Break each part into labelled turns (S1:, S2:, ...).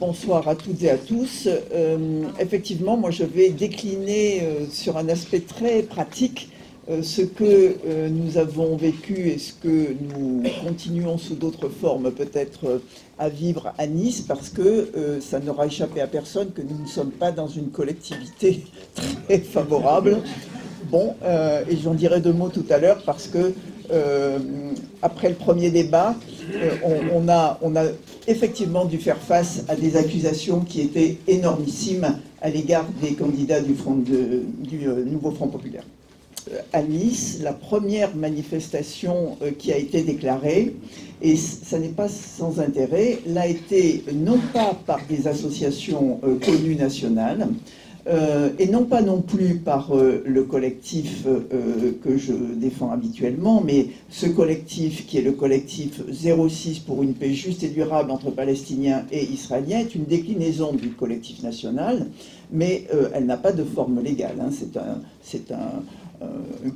S1: Bonsoir à toutes et à tous. Effectivement, moi je vais décliner sur un aspect très pratique ce que nous avons vécu et ce que nous continuons sous d'autres formes peut-être à vivre à Nice, parce que ça n'aura échappé à personne que nous ne sommes pas dans une collectivité très favorable. Bon, et j'en dirai deux mots tout à l'heure parce que après le premier débat, on a effectivement dû faire face à des accusations qui étaient énormissimes à l'égard des candidats du nouveau Front populaire. À Nice, la première manifestation qui a été déclarée, et ça n'est pas sans intérêt, l'a été non pas par des associations connues nationales, et non pas non plus par le collectif que je défends habituellement, mais ce collectif qui est le collectif 06 pour une paix juste et durable entre Palestiniens et Israéliens est une déclinaison du collectif national, mais elle n'a pas de forme légale. Hein. C'est un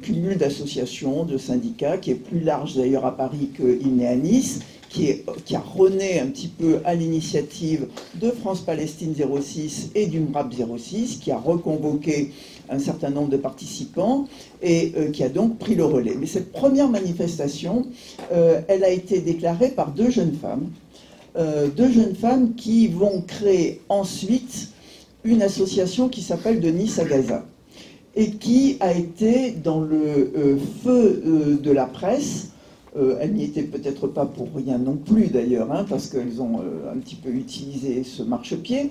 S1: cumul d'associations, de syndicats, qui est plus large d'ailleurs à Paris qu'il n'est à Nice, qui a rené un petit peu à l'initiative de France-Palestine 06 et du MRAP 06, qui a reconvoqué un certain nombre de participants et qui a donc pris le relais. Mais cette première manifestation, elle a été déclarée par deux jeunes femmes qui vont créer ensuite une association qui s'appelle de Nice à Gaza, et qui a été dans le feu de la presse. Elles n'y étaient peut-être pas pour rien non plus d'ailleurs, hein, parce qu'elles ont un petit peu utilisé ce marchepied.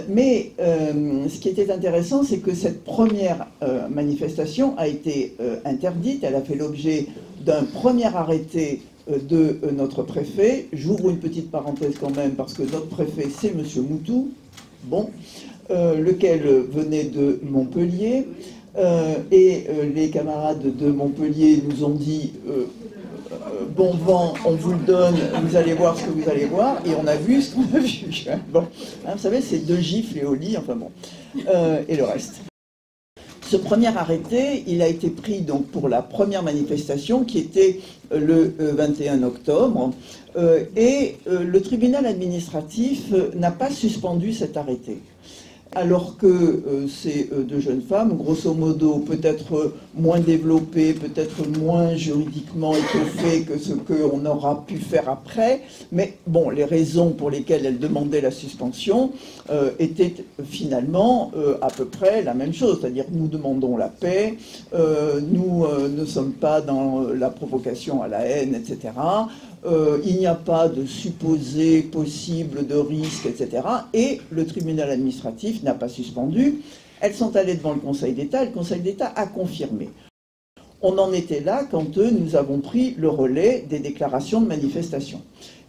S1: Mais ce qui était intéressant, c'est que cette première manifestation a été interdite. Elle a fait l'objet d'un premier arrêté de notre préfet. J'ouvre une petite parenthèse quand même, parce que notre préfet, c'est M. Moutou, bon, lequel venait de Montpellier. Et les camarades de Montpellier nous ont dit bon vent, on vous le donne, vous allez voir ce que vous allez voir, et on a vu ce qu'on a vu. Bon, hein, vous savez, c'est deux gifles et au lit, enfin bon, et le reste. Ce premier arrêté, il a été pris donc pour la première manifestation qui était le 21 octobre, et le tribunal administratif n'a pas suspendu cet arrêté. Alors que ces deux jeunes femmes, grosso modo, peut-être moins développées, peut-être moins juridiquement étoffées que ce qu'on aura pu faire après, mais bon, les raisons pour lesquelles elles demandaient la suspension étaient finalement à peu près la même chose, c'est-à-dire nous demandons la paix, nous ne sommes pas dans la provocation à la haine, etc. Il n'y a pas de supposé possible de risque, etc. Et le tribunal administratif n'a pas suspendu. Elles sont allées devant le Conseil d'État, et le Conseil d'État a confirmé. On en était là quand nous avons pris le relais des déclarations de manifestation.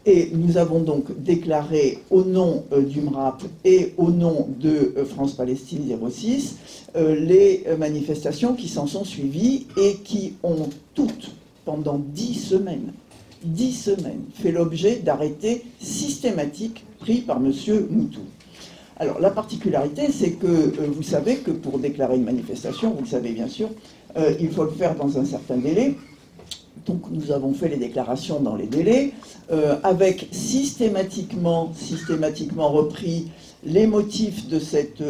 S1: Et nous avons donc déclaré au nom du MRAP et au nom de France-Palestine 06 les manifestations qui s'en sont suivies et qui ont toutes, pendant 10 semaines, fait l'objet d'arrêtés systématiques pris par M. Moutou. Alors, la particularité, c'est que vous savez que pour déclarer une manifestation, vous le savez bien sûr, il faut le faire dans un certain délai. Donc, nous avons fait les déclarations dans les délais, avec systématiquement repris les motifs de cette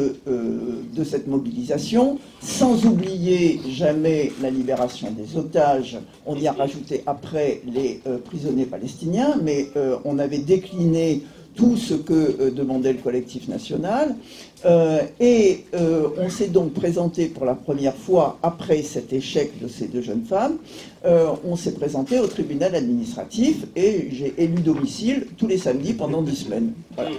S1: mobilisation, sans oublier jamais la libération des otages. On y a rajouté après les prisonniers palestiniens, mais on avait décliné tout ce que demandait le collectif national. Et on s'est donc présenté pour la première fois, après cet échec de ces deux jeunes femmes, on s'est présenté au tribunal administratif et j'ai élu domicile tous les samedis pendant 10 semaines. Voilà.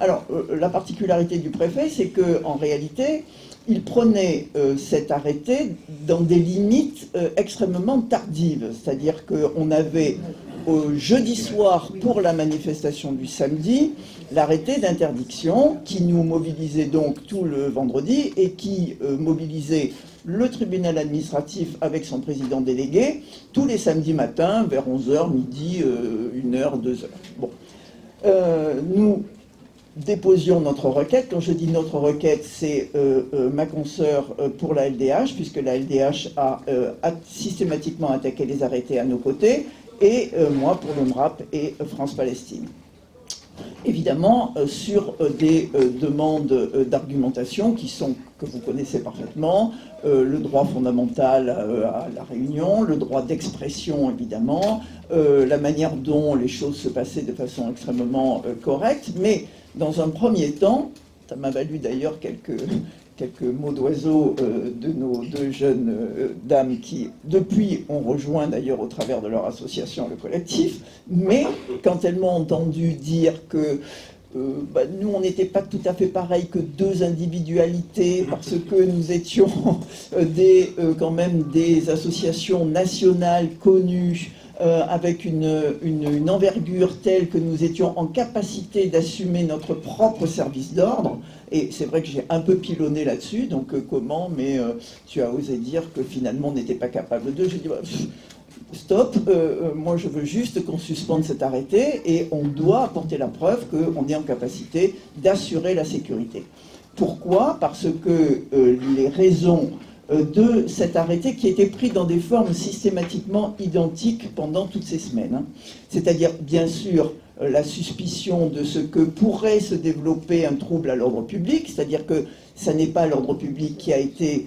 S1: Alors, la particularité du préfet, c'est qu'en réalité, il prenait cet arrêté dans des limites extrêmement tardives. C'est-à-dire qu'on avait jeudi soir, pour la manifestation du samedi, l'arrêté d'interdiction qui nous mobilisait donc tout le vendredi et qui mobilisait le tribunal administratif avec son président délégué tous les samedis matins vers 11h, midi, 1h, 2h. Bon. Nous déposions notre requête. Quand je dis notre requête, c'est ma consoeur pour la LDH, puisque la LDH a systématiquement attaqué les arrêtés à nos côtés, et moi pour le MRAP et France-Palestine. évidemment sur des demandes d'argumentation que vous connaissez parfaitement, le droit fondamental à la réunion, le droit d'expression évidemment, la manière dont les choses se passaient de façon extrêmement correcte, mais dans un premier temps, ça m'a valu d'ailleurs quelques mots d'oiseau de nos deux jeunes dames qui, depuis, ont rejoint d'ailleurs au travers de leur association le collectif, mais quand elles m'ont entendu dire que nous, on n'était pas tout à fait pareil que deux individualités, parce que nous étions quand même des associations nationales connues, avec une envergure telle que nous étions en capacité d'assumer notre propre service d'ordre. Et c'est vrai que j'ai un peu pilonné là-dessus, donc comment, mais tu as osé dire que finalement on n'était pas capable de. J'ai dit, bah, stop, moi je veux juste qu'on suspende cet arrêté et on doit apporter la preuve qu'on est en capacité d'assurer la sécurité. Pourquoi? Parce que les raisons de cet arrêté qui était pris dans des formes systématiquement identiques pendant toutes ces semaines. Hein. C'est-à-dire, bien sûr, la suspicion de ce que pourrait se développer un trouble à l'ordre public, c'est-à-dire que ça n'est pas l'ordre public qui a été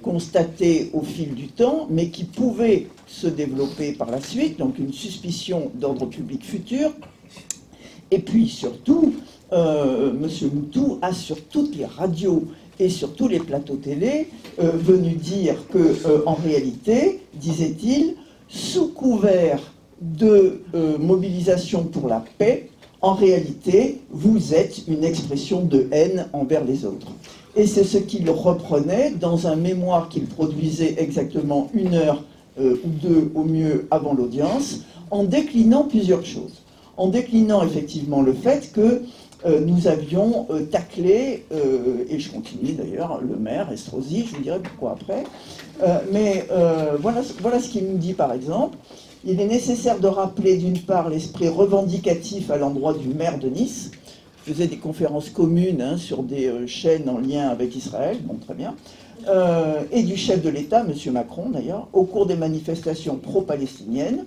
S1: constaté au fil du temps, mais qui pouvait se développer par la suite, donc une suspicion d'ordre public futur. Et puis surtout, M. Moutou a sur toutes les radios et sur tous les plateaux télé, venu dire que, en réalité, disait-il, sous couvert de mobilisation pour la paix, en réalité, vous êtes une expression de haine envers les autres. Et c'est ce qu'il reprenait dans un mémoire qu'il produisait exactement 1 heure ou 2 au mieux avant l'audience, en déclinant plusieurs choses. En déclinant effectivement le fait que nous avions taclé, et je continue d'ailleurs, le maire Estrosi, je vous dirai pourquoi après, voilà ce qu'il nous dit par exemple. Il est nécessaire de rappeler d'une part l'esprit revendicatif à l'endroit du maire de Nice. Je faisais des conférences communes hein, sur des chaînes en lien avec Israël, bon très bien, et du chef de l'État, M. Macron d'ailleurs, au cours des manifestations pro-palestiniennes.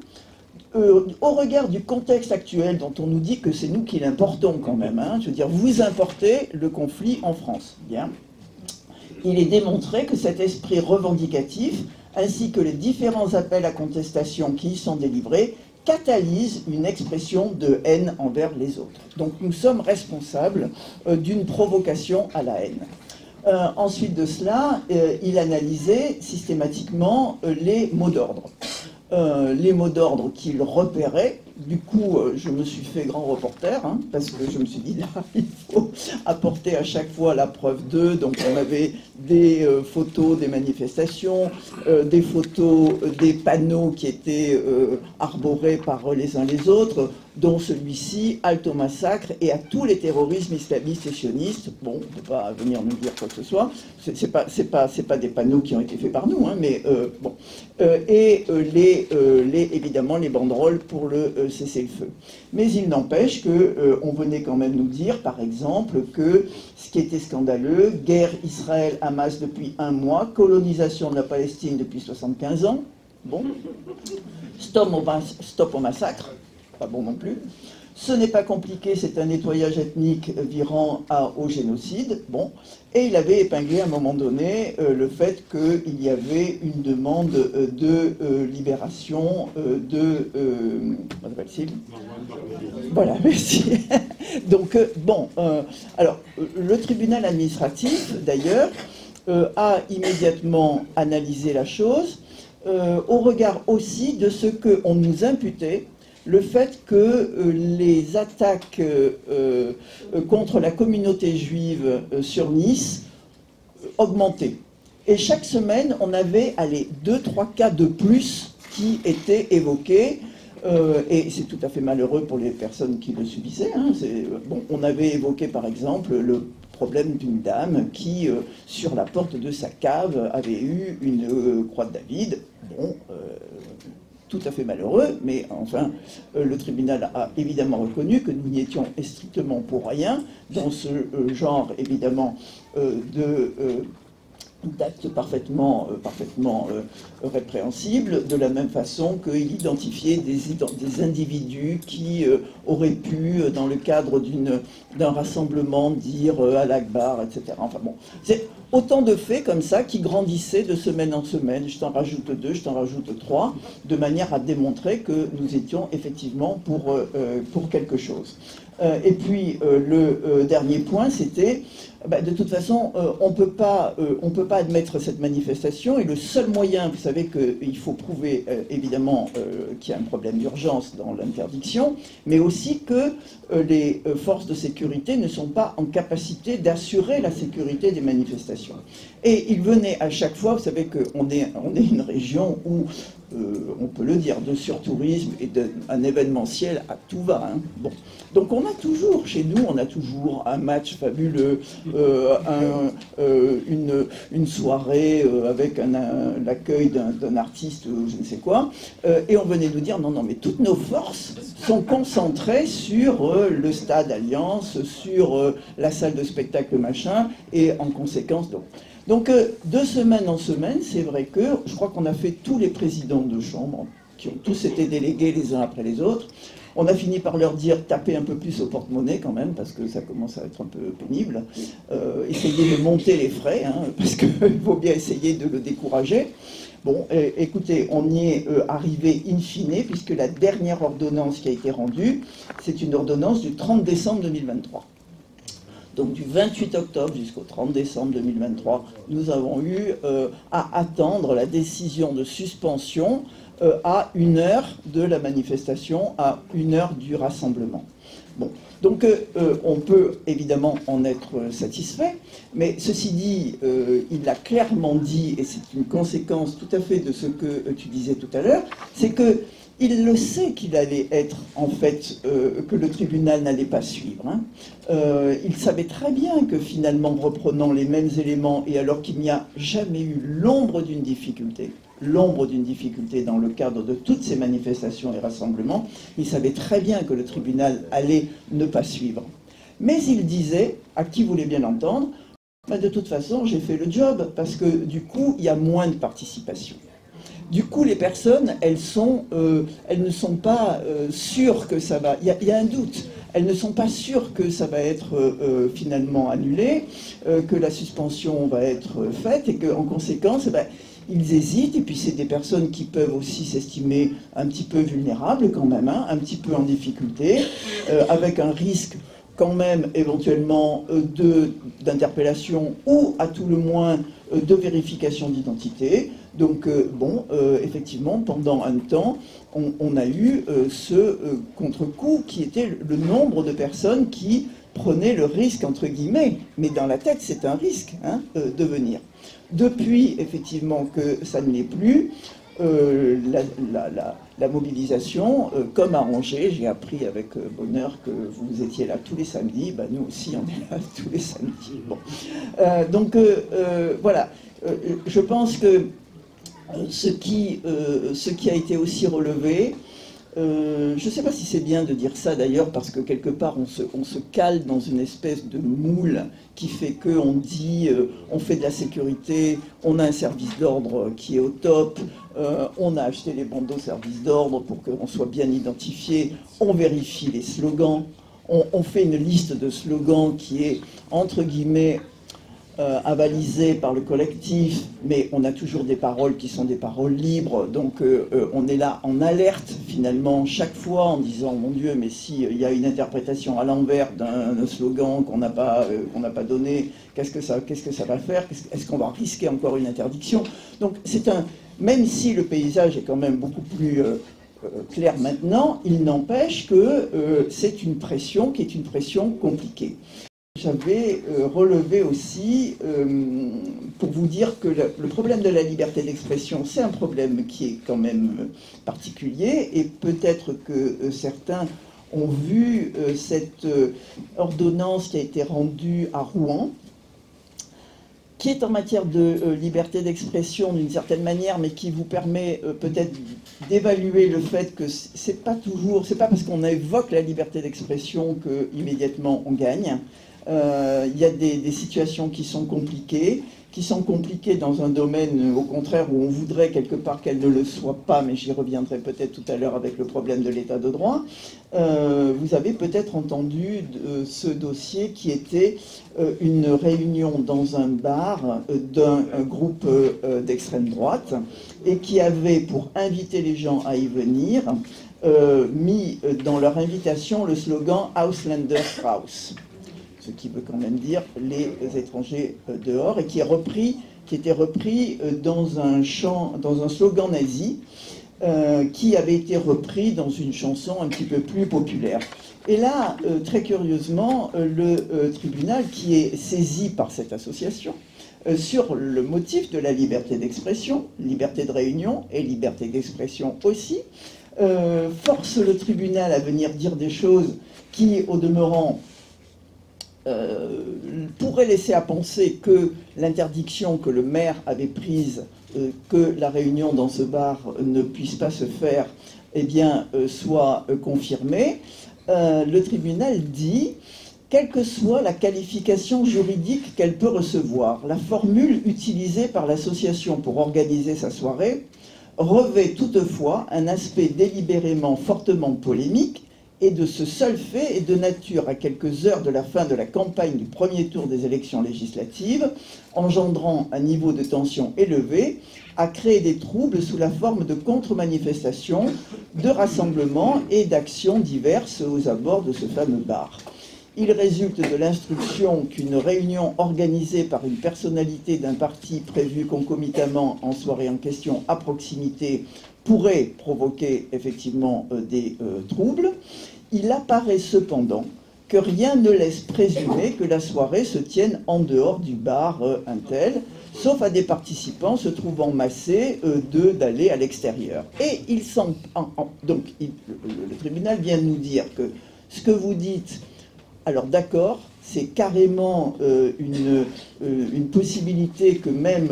S1: Au regard du contexte actuel dont on nous dit que c'est nous qui l'importons quand même, hein, je veux dire, vous importez le conflit en France, bien. Il est démontré que cet esprit revendicatif, ainsi que les différents appels à contestation qui y sont délivrés, catalysent une expression de haine envers les autres. Donc nous sommes responsables d'une provocation à la haine. Ensuite de cela, il analysait systématiquement les mots d'ordre. Les mots d'ordre qu'il repérait. Du coup, je me suis fait grand reporter, hein, parce que je me suis dit, là, il faut apporter à chaque fois la preuve d'eux. Donc on avait des photos des manifestations, des photos des panneaux qui étaient arborés par les uns les autres, dont celui-ci, halte au massacre et à tous les terrorismes islamistes et sionistes. Bon, on ne peut pas venir nous dire quoi que ce soit. C'est pas des panneaux qui ont été faits par nous, hein, mais bon. Évidemment, les banderoles pour le cessez-le-feu. Mais il n'empêche qu'on venait quand même nous dire, par exemple, que ce qui était scandaleux, guerre Israël-Hamas depuis 1 mois, colonisation de la Palestine depuis 75 ans, bon, stop au massacre, pas bon non plus. Ce n'est pas compliqué, c'est un nettoyage ethnique virant au génocide. Bon. Et il avait épinglé à un moment donné le fait qu'il y avait une demande de libération de... comment s'appelle-t-il ? Voilà, merci. Donc, bon, alors, le tribunal administratif, d'ailleurs, a immédiatement analysé la chose, au regard aussi de ce qu'on nous imputait, le fait que les attaques contre la communauté juive sur Nice augmentaient. Et chaque semaine, on avait 2-3 cas de plus qui étaient évoqués. Et c'est tout à fait malheureux pour les personnes qui le subissaient. Hein. Bon, on avait évoqué par exemple le problème d'une dame qui, sur la porte de sa cave, avait eu une croix de David. Bon, tout à fait malheureux, mais enfin, le tribunal a évidemment reconnu que nous n'y étions strictement pour rien dans ce genre, évidemment, d'actes parfaitement répréhensibles, de la même façon qu'il identifiait des individus qui auraient pu, dans le cadre d'un rassemblement, dire Allah Akbar, etc. Enfin bon, c'est autant de faits comme ça qui grandissaient de semaine en semaine. Je t'en rajoute 2, je t'en rajoute 3, de manière à démontrer que nous étions effectivement pour quelque chose. Et puis le dernier point, c'était de toute façon, on ne peut pas admettre cette manifestation, et le seul moyen, vous savez qu'il faut prouver évidemment qu'il y a un problème d'urgence dans l'interdiction, mais aussi que les forces de sécurité ne sont pas en capacité d'assurer la sécurité des manifestations. Et il venait à chaque fois, vous savez qu'on est une région où, on peut le dire, de surtourisme et d'un événementiel à tout va. Hein. Bon. Donc on a toujours, chez nous, on a toujours un match fabuleux, une soirée avec l'accueil d'un artiste, je ne sais quoi, et on venait nous dire, non, mais toutes nos forces sont concentrées sur le stade Alliance, sur la salle de spectacle machin, et en conséquence, donc de semaine en semaine, c'est vrai que, je crois qu'on a fait tous les présidents de chambre, qui ont tous été délégués les uns après les autres. On a fini par leur dire, tapez un peu plus au porte-monnaie quand même, parce que ça commence à être un peu pénible. Essayez de monter les frais, hein, parce qu'il faut bien essayer de le décourager. Bon, écoutez, on y est arrivé in fine, puisque la dernière ordonnance qui a été rendue, c'est une ordonnance du 30 décembre 2023. Donc du 28 octobre jusqu'au 30 décembre 2023, nous avons eu à attendre la décision de suspension à 1 heure de la manifestation, à 1 heure du rassemblement. Bon, donc on peut évidemment en être satisfait, mais ceci dit, il l'a clairement dit, et c'est une conséquence tout à fait de ce que tu disais tout à l'heure, c'est que il le sait qu'il allait être, en fait, que le tribunal n'allait pas suivre. Hein. Il savait très bien que finalement, reprenant les mêmes éléments, et alors qu'il n'y a jamais eu l'ombre d'une difficulté dans le cadre de toutes ces manifestations et rassemblements, il savait très bien que le tribunal allait ne pas suivre. Mais il disait, à qui voulait bien l'entendre, de toute façon, j'ai fait le job, parce que du coup, il y a moins de participation. Du coup, les personnes, elles ne sont pas sûres que ça va... Il y a un doute. Elles ne sont pas sûres que ça va être finalement annulé, que la suspension va être faite, et qu'en conséquence, ils hésitent. Et puis, c'est des personnes qui peuvent aussi s'estimer un petit peu vulnérables quand même, hein, un petit peu en difficulté, avec un risque quand même éventuellement d'interpellation ou à tout le moins de vérification d'identité. Donc effectivement, pendant un temps, on a eu ce contre-coup qui était le nombre de personnes qui prenaient le risque, entre guillemets, mais dans la tête c'est un risque, hein, de venir. Depuis effectivement que ça ne l'est plus, la mobilisation, comme arrangé, j'ai appris avec bonheur que vous étiez là tous les samedis, nous aussi on est là tous les samedis. Bon. Voilà, je pense que ce qui a été aussi relevé, je ne sais pas si c'est bien de dire ça d'ailleurs, parce que quelque part on se cale dans une espèce de moule qui fait qu'on dit on fait de la sécurité, on a un service d'ordre qui est au top, on a acheté les bandeaux service d'ordre pour qu'on soit bien identifié, on vérifie les slogans, on fait une liste de slogans qui est entre guillemets avalisée par le collectif, mais on a toujours des paroles qui sont des paroles libres, donc on est là en alerte finalement chaque fois en disant mon Dieu, mais s'il y a une interprétation à l'envers d'un slogan qu'on n'a pas donné, qu'est-ce que ça va faire, est-ce qu'on va risquer encore une interdiction? Donc c'est même si le paysage est quand même beaucoup plus clair maintenant, il n'empêche que c'est une pression qui est une pression compliquée. J'avais relevé aussi, pour vous dire que le problème de la liberté d'expression, c'est un problème qui est quand même particulier, et peut-être que certains ont vu cette ordonnance qui a été rendue à Rouen, qui est en matière de liberté d'expression d'une certaine manière, mais qui vous permet peut-être d'évaluer le fait que c'est pas parce qu'on évoque la liberté d'expression qu'immédiatement on gagne. Il y a des situations qui sont compliquées dans un domaine, au contraire, où on voudrait quelque part qu'elles ne le soient pas, mais j'y reviendrai peut-être tout à l'heure avec le problème de l'état de droit. Vous avez peut-être entendu ce dossier qui était une réunion dans un bar d'un groupe d'extrême droite et qui avait, pour inviter les gens à y venir, mis dans leur invitation le slogan « Ausländer raus », ce qui veut quand même dire les étrangers dehors, et qui était repris dans un slogan nazi qui avait été repris dans une chanson un petit peu plus populaire. Et là, très curieusement, le tribunal, qui est saisi par cette association sur le motif de la liberté d'expression, liberté de réunion et liberté d'expression aussi, force le tribunal à venir dire des choses qui, au demeurant, pourrait laisser à penser que l'interdiction que le maire avait prise, que la réunion dans ce bar ne puisse pas se faire, eh bien, soit confirmée. Le tribunal dit, quelle que soit la qualification juridique qu'elle peut recevoir, la formule utilisée par l'association pour organiser sa soirée revêt toutefois un aspect délibérément fortement polémique, et de ce seul fait est de nature, à quelques heures de la fin de la campagne du premier tour des élections législatives, engendrant un niveau de tension élevé, à créer des troubles sous la forme de contre-manifestations, de rassemblements et d'actions diverses aux abords de ce fameux bar. Il résulte de l'instruction qu'une réunion organisée par une personnalité d'un parti prévue concomitamment en soirée en question à proximité pourrait provoquer effectivement des troubles. Il apparaît cependant que rien ne laisse présumer que la soirée se tienne en dehors du bar untel, sauf à des participants se trouvant massés d'aller à l'extérieur. Et il semble, donc le tribunal vient de nous dire que ce que vous dites, alors d'accord, c'est carrément une possibilité que même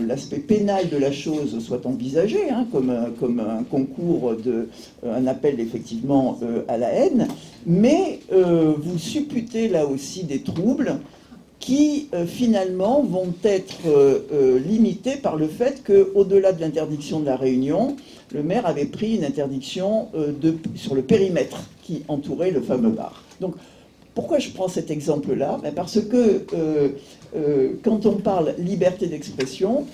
S1: l'aspect pénal de la chose soit envisagé, hein, comme un concours, un appel effectivement à la haine, mais vous supputez là aussi des troubles qui finalement vont être limités par le fait qu'au-delà de l'interdiction de la réunion, le maire avait pris une interdiction sur le périmètre qui entourait le fameux bar. Donc, pourquoi je prends cet exemple-là? Parce que quand on parle liberté d'expression,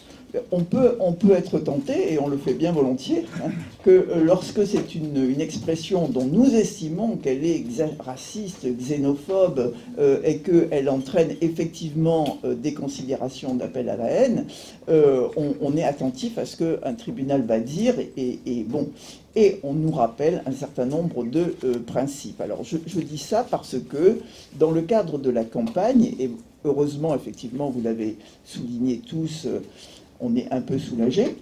S1: on peut être tenté, et on le fait bien volontiers, hein, que lorsque c'est une expression dont nous estimons qu'elle est raciste, xénophobe, et qu'elle entraîne effectivement des considérations d'appel à la haine, on est attentif à ce qu'un tribunal va dire, et on nous rappelle un certain nombre de principes. Alors je dis ça parce que dans le cadre de la campagne, et heureusement effectivement vous l'avez souligné tous, on est un peu soulagé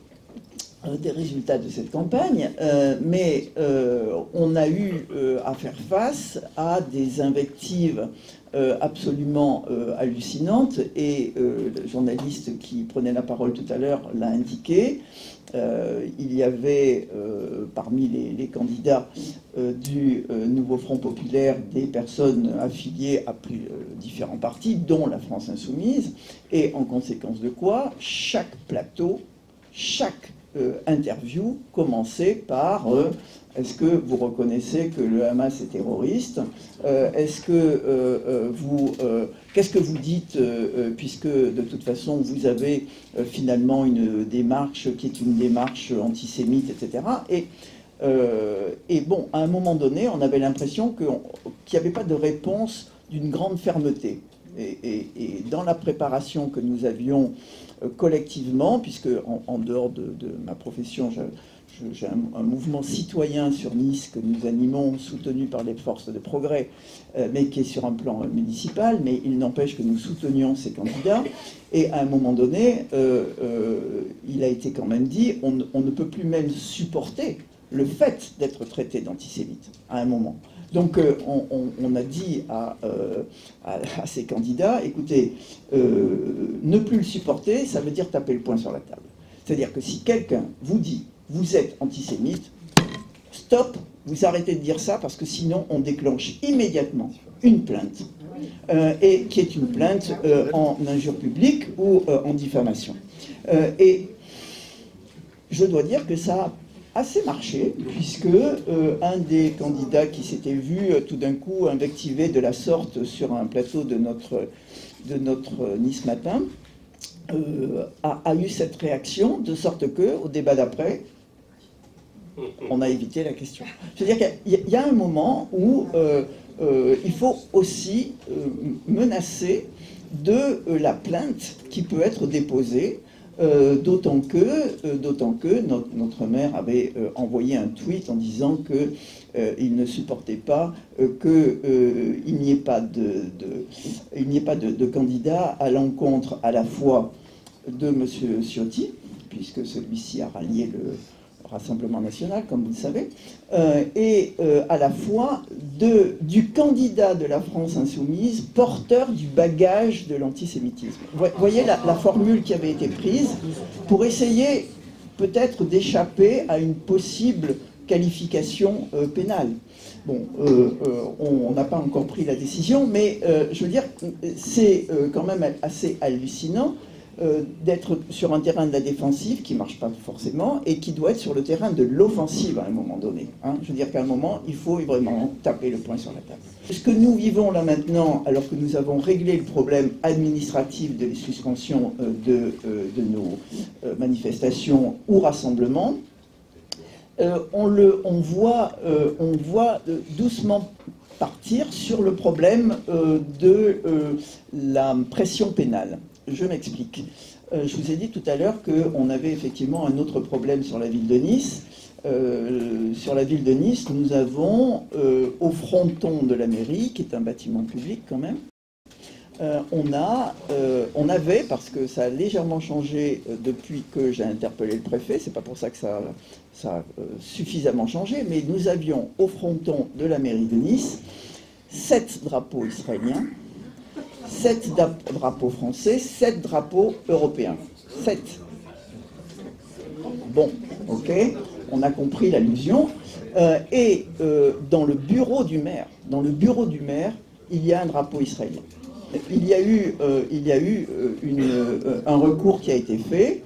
S1: des résultats de cette campagne, mais on a eu à faire face à des invectives absolument hallucinantes, et le journaliste qui prenait la parole tout à l'heure l'a indiqué. Il y avait parmi les candidats du Nouveau Front Populaire des personnes affiliées à différents partis, dont la France Insoumise, et en conséquence de quoi, chaque plateau, chaque interview commençait par est-ce que vous reconnaissez que le Hamas est terroriste? Est-ce que qu'est-ce que vous dites, puisque de toute façon vous avez finalement une démarche qui est une démarche antisémite, etc. Et bon, à un moment donné, on avait l'impression qu'il n'y avait pas de réponse d'une grande fermeté. Et dans la préparation que nous avions collectivement, puisque en dehors de ma profession, j'ai un mouvement citoyen sur Nice que nous animons, soutenu par les forces de progrès, mais qui est sur un plan municipal, mais il n'empêche que nous soutenions ces candidats. Et à un moment donné, il a été quand même dit, on ne peut plus même supporter le fait d'être traité d'antisémite, à un moment. Donc on a dit à ces candidats, écoutez, ne plus le supporter, ça veut dire taper le poing sur la table. C'est-à-dire que si quelqu'un vous dit, vous êtes antisémite, stop, vous arrêtez de dire ça, parce que sinon on déclenche immédiatement une plainte et qui est une plainte en injure publique ou en diffamation. Et je dois dire que ça a assez marché, puisque un des candidats qui s'était vu tout d'un coup invectivé de la sorte sur un plateau de notre Nice Matin a eu cette réaction, de sorte que au débat d'après, on a évité la question. Je veux dire qu'il y a un moment où il faut aussi menacer de la plainte qui peut être déposée, d'autant que notre maire avait envoyé un tweet en disant qu'il ne supportait pas qu'il n'y ait pas de candidat à l'encontre à la fois de M. Ciotti, puisque celui-ci a rallié le Rassemblement national, comme vous le savez, et à la fois du candidat de la France insoumise, porteur du bagage de l'antisémitisme. Vous voyez la formule qui avait été prise pour essayer peut-être d'échapper à une possible qualification pénale. Bon, on n'a pas encore pris la décision, mais je veux dire, c'est quand même assez hallucinant d'être sur un terrain de la défensive qui ne marche pas forcément et qui doit être sur le terrain de l'offensive à un moment donné. Hein. Je veux dire qu'à un moment, il faut vraiment taper le poing sur la table. Ce que nous vivons là maintenant, alors que nous avons réglé le problème administratif de la suspension de nos manifestations ou rassemblements, on voit doucement partir sur le problème de la pression pénale. Je m'explique. Je vous ai dit tout à l'heure qu'on avait effectivement un autre problème sur la ville de Nice. Sur la ville de Nice, nous avons au fronton de la mairie, qui est un bâtiment public quand même, on avait, parce que ça a légèrement changé depuis que j'ai interpellé le préfet, c'est pas pour ça que ça a suffisamment changé, mais nous avions au fronton de la mairie de Nice 7 drapeaux israéliens, 7 drapeaux français, 7 drapeaux européens. 7. Bon, ok, on a compris l'allusion. Et dans le bureau du maire, il y a un drapeau israélien. Il y a eu un recours qui a été fait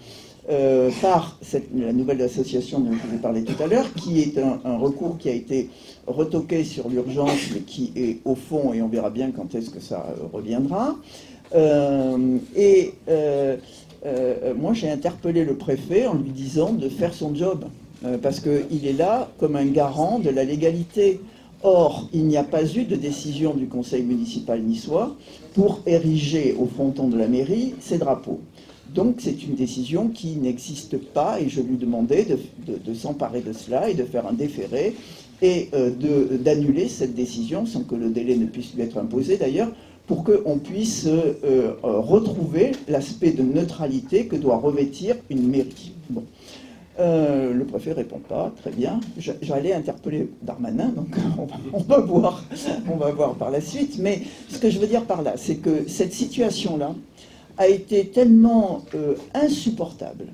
S1: par la nouvelle association dont je vous ai parlé tout à l'heure, qui est un recours qui a été retoqué sur l'urgence, mais qui est au fond, et on verra bien quand est-ce que ça reviendra. Moi, j'ai interpellé le préfet en lui disant de faire son job, parce qu'il est là comme un garant de la légalité. Or, il n'y a pas eu de décision du conseil municipal niçois pour ériger au fronton de la mairie ces drapeaux. Donc c'est une décision qui n'existe pas et je lui demandais de s'emparer de cela et de faire un déféré et d'annuler cette décision sans que le délai ne puisse lui être imposé d'ailleurs, pour qu'on puisse retrouver l'aspect de neutralité que doit revêtir une mairie. Bon. Le préfet ne répond pas, très bien. J'allais interpeller Darmanin, donc on va voir par la suite. Mais ce que je veux dire par là, c'est que cette situation-là a été tellement insupportable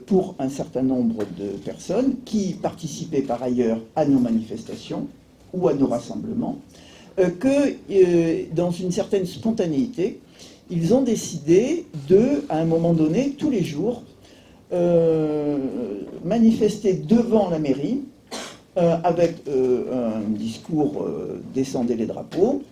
S1: pour un certain nombre de personnes qui participaient par ailleurs à nos manifestations ou à nos rassemblements, que dans une certaine spontanéité, ils ont décidé à un moment donné, tous les jours, manifester devant la mairie avec un discours descendez les drapeaux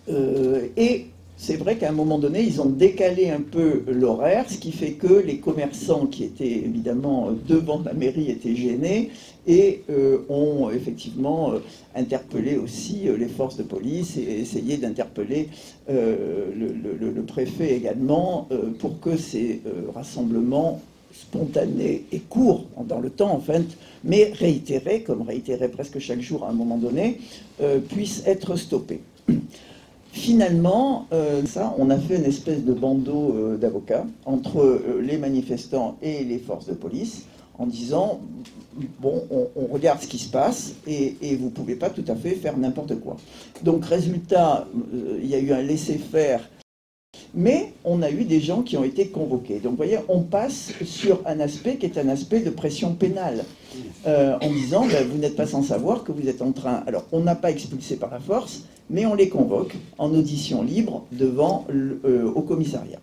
S1: et c'est vrai qu'à un moment donné ils ont décalé un peu l'horaire, ce qui fait que les commerçants qui étaient évidemment devant la mairie étaient gênés et ont effectivement interpellé aussi les forces de police et essayé d'interpeller le préfet également pour que ces rassemblements spontané et court dans le temps en fait, mais réitéré, comme réitéré presque chaque jour à un moment donné, puisse être stoppé. Finalement, on a fait une espèce de bandeau d'avocats entre les manifestants et les forces de police en disant bon, on regarde ce qui se passe et vous ne pouvez pas tout à fait faire n'importe quoi. Donc résultat, il y a eu un laisser-faire. Mais on a eu des gens qui ont été convoqués. Donc vous voyez, on passe sur un aspect qui est un aspect de pression pénale. en disant ben, vous n'êtes pas sans savoir que vous êtes en train... Alors, on n'a pas expulsé par la force, mais on les convoque en audition libre au commissariat.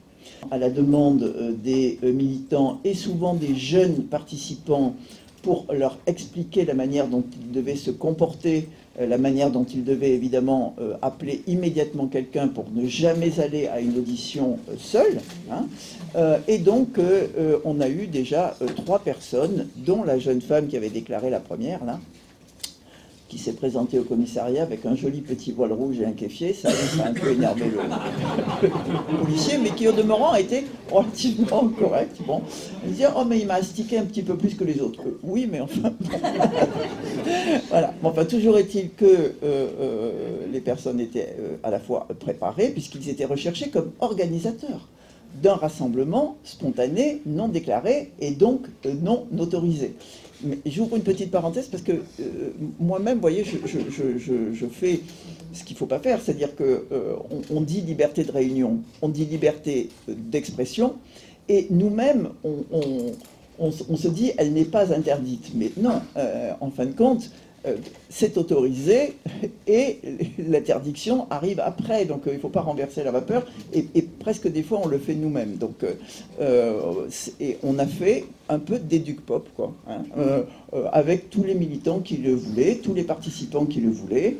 S1: À la demande des militants et souvent des jeunes participants pour leur expliquer la manière dont ils devaient se comporter, la manière dont ils devaient évidemment appeler immédiatement quelqu'un pour ne jamais aller à une audition seul. Hein. Et donc, on a eu déjà 3 personnes, dont la jeune femme qui avait déclaré la première, là, qui s'est présentée au commissariat avec un joli petit voile rouge et un kéfier. Ça a un peu énervé le policier, mais qui au demeurant a été relativement correct. Bon, il disait oh mais il m'a astiqué un petit peu plus que les autres. Oui, mais enfin. Voilà. Bon, enfin, toujours est-il que les personnes étaient à la fois préparées, puisqu'ils étaient recherchés comme organisateurs d'un rassemblement spontané, non déclaré et donc non autorisé. J'ouvre une petite parenthèse parce que moi-même, vous voyez, je fais ce qu'il ne faut pas faire, c'est-à-dire qu'on dit liberté de réunion, on dit liberté d'expression, et nous-mêmes, on se dit elle n'est pas interdite. Mais non, en fin de compte, c'est autorisé et l'interdiction arrive après, donc il ne faut pas renverser la vapeur, et presque des fois on le fait nous-mêmes. Donc et on a fait un peu d'éduc-pop, quoi, hein, avec tous les militants qui le voulaient, tous les participants qui le voulaient,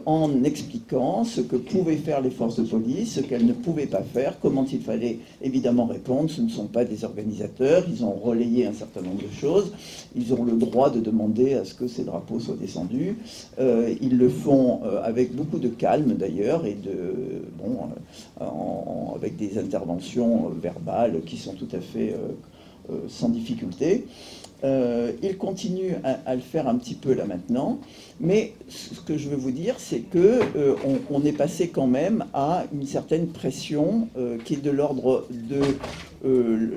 S1: en expliquant ce que pouvaient faire les forces de police, ce qu'elles ne pouvaient pas faire, comment il fallait évidemment répondre. Ce ne sont pas des organisateurs, ils ont relayé un certain nombre de choses, ils ont le droit de demander à ce que ces drapeaux soient descendus, ils le font avec beaucoup de calme d'ailleurs, et avec des interventions verbales qui sont tout à fait sans difficulté. Il continue à le faire un petit peu là maintenant, mais ce que je veux vous dire, c'est que on est passé quand même à une certaine pression qui est de l'ordre de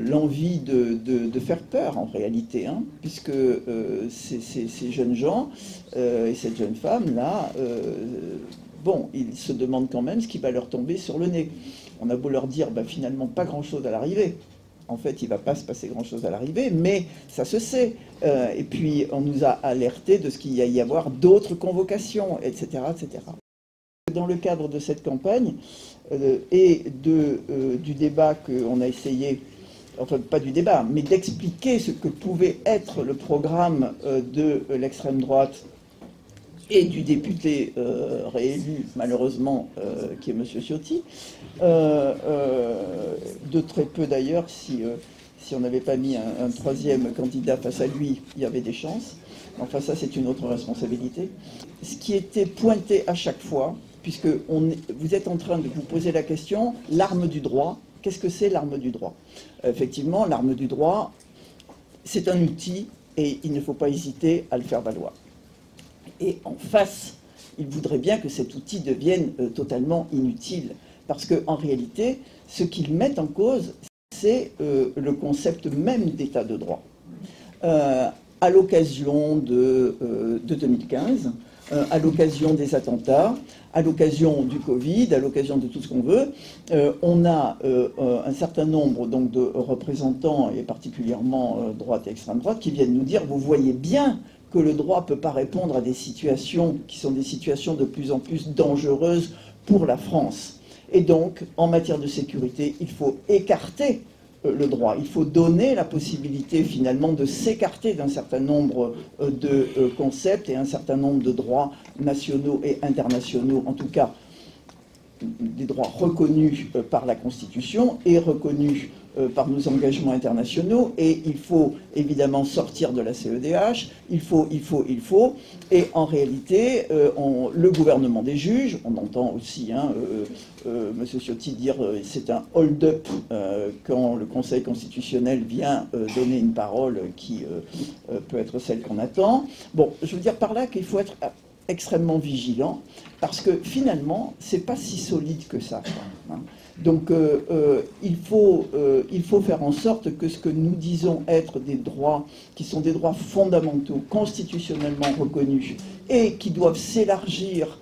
S1: l'envie de faire peur en réalité, hein, puisque ces jeunes gens et cette jeune femme là, bon, ils se demandent quand même ce qui va leur tomber sur le nez. On a beau leur dire, bah, finalement pas grand-chose à l'arrivée. En fait, il ne va pas se passer grand-chose à l'arrivée, mais ça se sait. Et puis, on nous a alerté de ce qu'il y a y avoir d'autres convocations, etc., etc. Dans le cadre de cette campagne et du débat qu'on a essayé, enfin pas du débat, mais d'expliquer ce que pouvait être le programme de l'extrême droite et du député réélu, malheureusement, qui est M. Ciotti, de très peu d'ailleurs, si on n'avait pas mis un troisième candidat face à lui, il y avait des chances. Enfin, ça, c'est une autre responsabilité. Ce qui était pointé à chaque fois, puisque vous êtes en train de vous poser la question, l'arme du droit, qu'est-ce que c'est l'arme du droit? Effectivement, l'arme du droit, c'est un outil, et il ne faut pas hésiter à le faire valoir. Et en face, il voudrait bien que cet outil devienne totalement inutile. Parce qu'en réalité, ce qu'ils mettent en cause, c'est le concept même d'état de droit. À l'occasion de 2015, à l'occasion des attentats, à l'occasion du Covid, à l'occasion de tout ce qu'on veut, on a un certain nombre donc, de représentants, et particulièrement droite et extrême droite, qui viennent nous dire, vous voyez bien que le droit ne peut pas répondre à des situations qui sont des situations de plus en plus dangereuses pour la France. Et donc, en matière de sécurité, il faut écarter le droit. Il faut donner la possibilité, finalement, de s'écarter d'un certain nombre de concepts et un certain nombre de droits nationaux et internationaux, en tout cas, des droits reconnus par la Constitution et reconnus par nos engagements internationaux, et il faut évidemment sortir de la CEDH, il faut, et en réalité, le gouvernement des juges, on entend aussi M. Ciotti dire c'est un hold-up quand le Conseil constitutionnel vient donner une parole qui peut être celle qu'on attend. Bon, je veux dire par là qu'il faut être extrêmement vigilant, parce que finalement, c'est pas si solide que ça, hein. Donc, il faut faire en sorte que ce que nous disons être des droits, qui sont des droits fondamentaux, constitutionnellement reconnus, et qui doivent s'élargir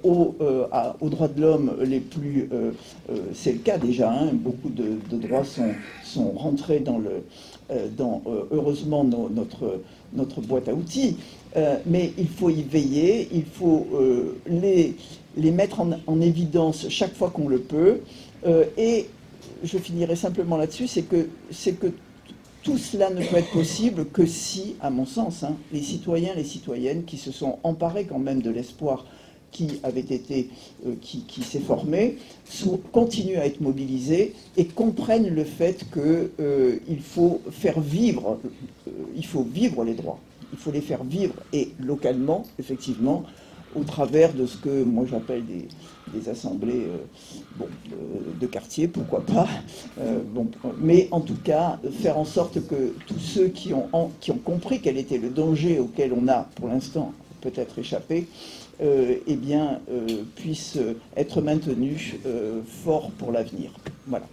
S1: aux droits de l'homme les plus... c'est le cas déjà, hein, beaucoup de droits sont rentrés dans, heureusement, notre boîte à outils, mais il faut y veiller, il faut les mettre en évidence chaque fois qu'on le peut, et je finirai simplement là-dessus, c'est que tout cela ne peut être possible que si, à mon sens, hein, les citoyens, les citoyennes qui se sont emparés quand même de l'espoir qui avait été, qui s'est formé, continuent à être mobilisés et comprennent le fait qu'il faut faire vivre, il faut vivre les droits, il faut les faire vivre, et localement, effectivement, au travers de ce que moi j'appelle des assemblées de quartier, pourquoi pas, mais en tout cas faire en sorte que tous ceux qui ont compris quel était le danger auquel on a pour l'instant peut-être échappé, eh bien, puissent être maintenus forts pour l'avenir. Voilà.